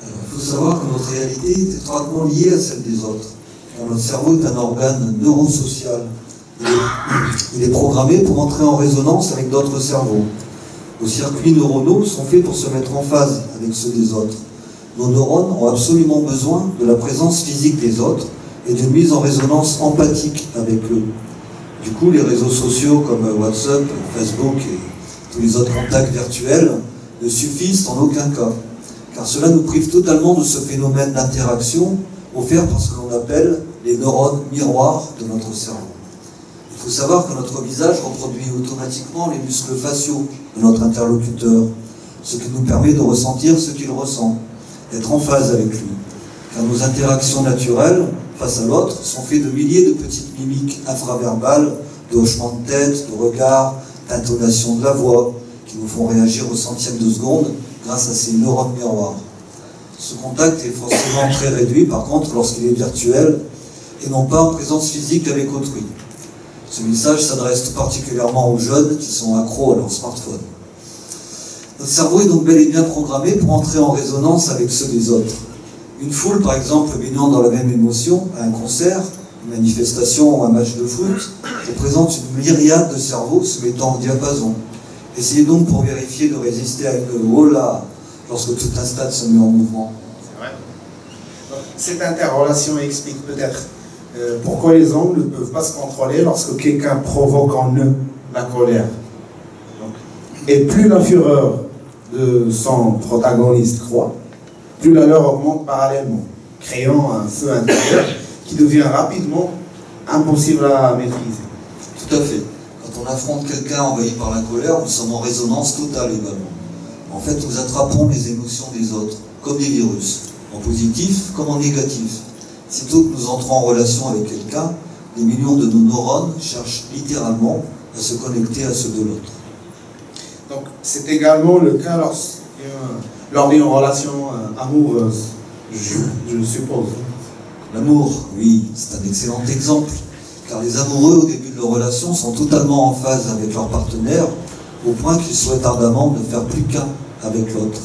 Il faut savoir que notre réalité est étroitement liée à celle des autres. Car notre cerveau est un organe neurosocial. Il est programmé pour entrer en résonance avec d'autres cerveaux. Nos circuits neuronaux sont faits pour se mettre en phase avec ceux des autres. Nos neurones ont absolument besoin de la présence physique des autres et d'une mise en résonance empathique avec eux. Du coup, les réseaux sociaux comme WhatsApp, Facebook et tous les autres contacts virtuels ne suffisent en aucun cas, car cela nous prive totalement de ce phénomène d'interaction offert par ce que l'on appelle les neurones miroirs de notre cerveau. Il faut savoir que notre visage reproduit automatiquement les muscles faciaux de notre interlocuteur, ce qui nous permet de ressentir ce qu'il ressent, d'être en phase avec lui. Car nos interactions naturelles face à l'autre sont faites de milliers de petites mimiques infraverbales, de hochements de tête, de regards, d'intonation de la voix, qui nous font réagir au centième de seconde grâce à ces neurones miroirs. Ce contact est forcément très réduit, par contre, lorsqu'il est virtuel et non pas en présence physique avec autrui. Ce message s'adresse tout particulièrement aux jeunes qui sont accros à leur smartphone. Notre cerveau est donc bel et bien programmé pour entrer en résonance avec ceux des autres. Une foule, par exemple, baignant dans la même émotion, à un concert, une manifestation ou un match de foot, représente une myriade de cerveaux se mettant au diapason. Essayez donc pour vérifier de résister à une « oh là » lorsque tout un stade se met en mouvement. C'est vrai. Donc, cette interrelation explique peut-être pourquoi les hommes ne peuvent pas se contrôler lorsque quelqu'un provoque en eux la colère. Donc, et plus la fureur de son protagoniste croît, plus la leur augmente parallèlement, créant un feu intérieur qui devient rapidement impossible à maîtriser. Tout à fait. Quand on affronte quelqu'un envahi par la colère, nous sommes en résonance totale également. En fait, nous attrapons les émotions des autres, comme des virus, en positif comme en négatif. Sitôt que nous entrons en relation avec quelqu'un, des millions de nos neurones cherchent littéralement à se connecter à ceux de l'autre. Donc, c'est également le cas lors d'une relation amoureuse, je suppose. L'amour, oui, c'est un excellent exemple, car les amoureux, au début de leur relation, sont totalement en phase avec leur partenaire, au point qu'ils souhaitent ardemment ne faire plus qu'un avec l'autre.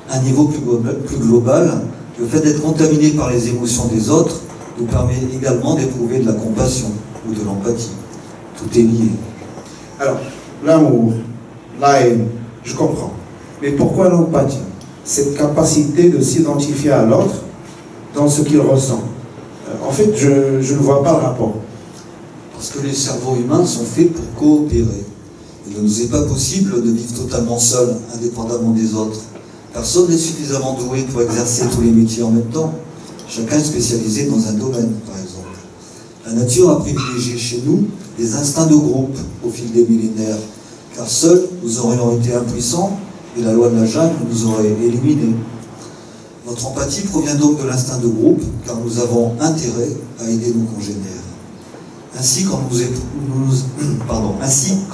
À un niveau plus global, le fait d'être contaminé par les émotions des autres nous permet également d'éprouver de la compassion ou de l'empathie. Tout est lié. Alors, l'amour, la haine, je comprends. Mais pourquoi l'empathie? Cette capacité de s'identifier à l'autre dans ce qu'il ressent. En fait, je ne vois pas le rapport. Parce que les cerveaux humains sont faits pour coopérer. Il ne nous est pas possible de vivre totalement seul, indépendamment des autres. Personne n'est suffisamment doué pour exercer tous les métiers en même temps. Chacun est spécialisé dans un domaine, par exemple. La nature a privilégié chez nous des instincts de groupe au fil des millénaires, car seuls nous aurions été impuissants et la loi de la jungle nous aurait éliminés. Notre empathie provient donc de l'instinct de groupe, car nous avons intérêt à aider nos congénères. Ainsi, quand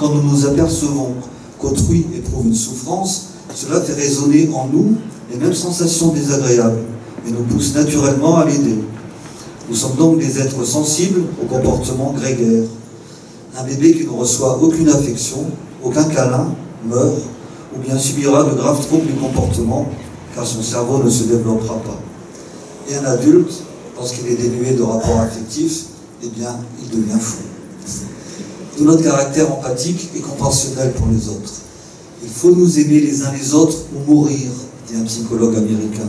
nous nous apercevons qu'autrui éprouve une souffrance, cela fait résonner en nous les mêmes sensations désagréables et nous pousse naturellement à l'aider. Nous sommes donc des êtres sensibles au comportement grégaire. Un bébé qui ne reçoit aucune affection, aucun câlin, meurt ou bien subira de graves troubles du comportement car son cerveau ne se développera pas. Et un adulte, lorsqu'il est dénué de rapports affectifs, eh bien, il devient fou. Tout notre caractère empathique et compassionnel pour les autres. Il faut nous aimer les uns les autres ou mourir, dit un psychologue américain.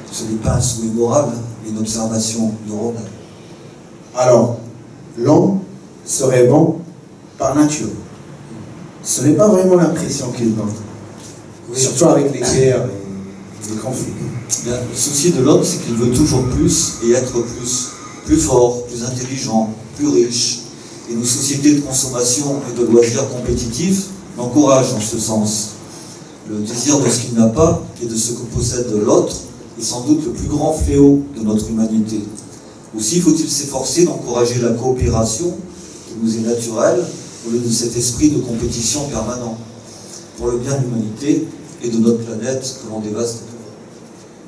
Ce n'est pas un souhait moral, mais une observation neuronale. Alors, l'homme serait bon par nature. Ce n'est pas vraiment l'impression qu'il donne. Oui. Surtout avec les guerres et les conflits. Bien, le souci de l'homme, c'est qu'il veut toujours plus et être plus fort, plus intelligent, plus riche. Et nos sociétés de consommation et de loisirs compétitifs l'encouragent en ce sens. Le désir de ce qu'il n'a pas et de ce que possède l'autre est sans doute le plus grand fléau de notre humanité. Aussi faut-il s'efforcer d'encourager la coopération, qui nous est naturelle, au lieu de cet esprit de compétition permanent, pour le bien de l'humanité et de notre planète que l'on dévaste.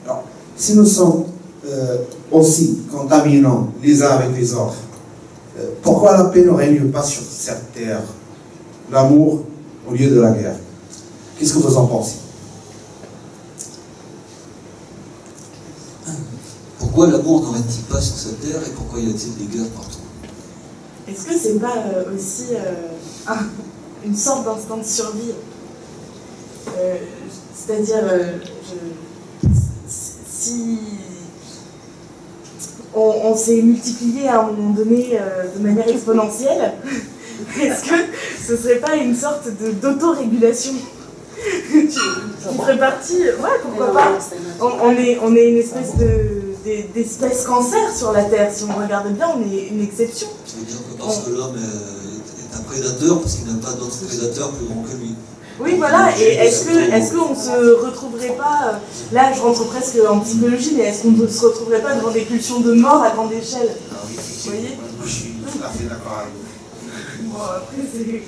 Alors, si nous sommes aussi contaminants les uns avec les autres, pourquoi la paix ne règne pas sur cette terre? L'amour au lieu de la guerre. Qu'est-ce que vous en pensez? Pourquoi l'amour ne règne-t-il pas sur cette terre et pourquoi y a-t-il des guerres partout? Est-ce que c'est pas aussi une sorte d'instinct de survie? C'est-à-dire, si on s'est multiplié à un moment donné de manière exponentielle, est-ce que ce serait pas une sorte d'autorégulation qui ferait partie? Ouais, pourquoi pas? On est une espèce d'espèce cancer sur la Terre. Si on regarde bien, on est une exception. Ça veut dire que parce que l'homme est un prédateur, parce qu'il n'a pas d'autres prédateurs plus grands que lui. Oui, voilà. Et est-ce qu'on se retrouverait pas, là je rentre presque en psychologie, mais est-ce qu'on ne se retrouverait pas devant des pulsions de mort à grande échelle? Vous voyez? Moi, je suis tout à fait d'accord avec vous. Bon, après c'est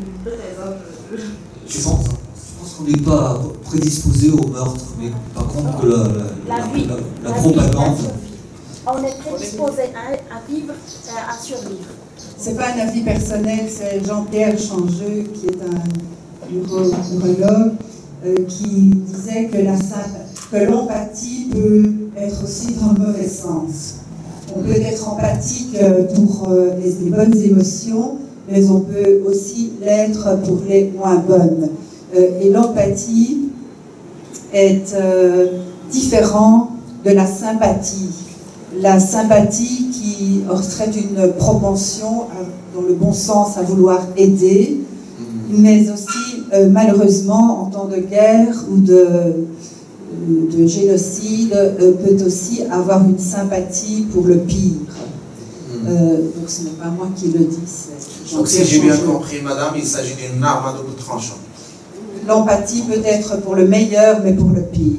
une thèse. Je pense qu'on n'est pas prédisposé au meurtre, mais par contre que la propagande... On est prédisposé à vivre, à survivre. C'est pas un avis personnel, c'est Jean-Pierre Changeux, qui est un neurologue, qui disait que l'empathie peut être aussi dans le mauvais sens. On peut être empathique pour les bonnes émotions, mais on peut aussi l'être pour les moins bonnes. Et l'empathie est différent de la sympathie. La sympathie qui serait une propension dans le bon sens à vouloir aider, mais aussi malheureusement en temps de guerre ou de génocide peut aussi avoir une sympathie pour le pire. Donc ce n'est pas moi qui le dis. Donc si j'ai bien compris, madame, il s'agit d'une arme à double tranchant. L'empathie peut être pour le meilleur, mais pour le pire.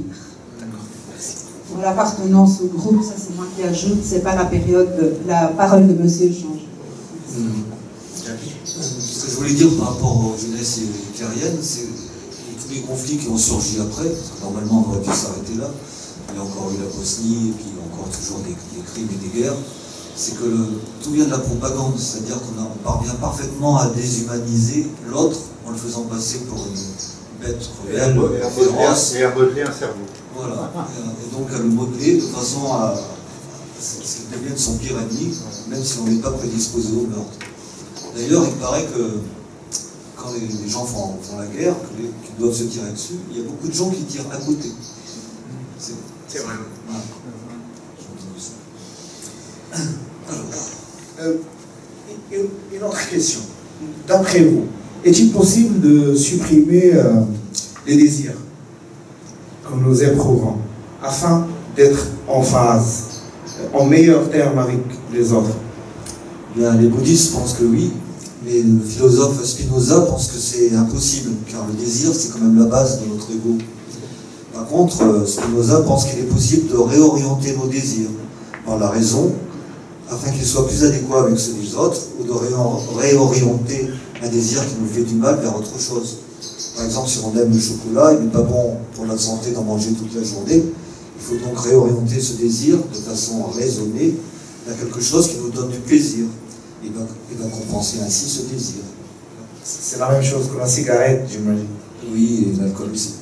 Pour l'appartenance au groupe, ça c'est moi qui ajoute, c'est pas la parole de monsieur Change. Ce que je voulais dire par rapport aux jeunesses hitlériennes, c'est tous les conflits qui ont surgi après, parce que normalement on aurait pu s'arrêter là, il y a encore eu la Bosnie, et puis encore toujours des crimes et des guerres, c'est que tout vient de la propagande, c'est-à-dire qu'on parvient parfaitement à déshumaniser l'autre en le faisant passer pour une bête cruelle, féroce. Et à modeler un cerveau. Voilà, et donc à le modeler de façon à ce qu'il devienne son pire ennemi, même si on n'est pas prédisposé au meurtre. D'ailleurs, il paraît que quand les gens font la guerre, qu'ils doivent se tirer dessus, il y a beaucoup de gens qui tirent à côté. C'est vrai. Voilà. Alors. Une autre question. D'après vous, est-il possible de supprimer les désirs que nous éprouvons afin d'être en phase, en meilleur terme avec les autres? Bien, les bouddhistes pensent que oui, mais le philosophe Spinoza pense que c'est impossible, car le désir, c'est quand même la base de notre ego. Par contre, Spinoza pense qu'il est possible de réorienter nos désirs par la raison, afin qu'ils soient plus adéquats avec ceux des autres, ou de réorienter un désir qui nous fait du mal vers autre chose. Par exemple, si on aime le chocolat, il n'est pas bon pour la santé d'en manger toute la journée. Il faut donc réorienter ce désir de façon raisonnée vers quelque chose qui nous donne du plaisir. Et va compenser ainsi ce désir. C'est la même chose que la cigarette, j'imagine. Oui, et l'alcool aussi.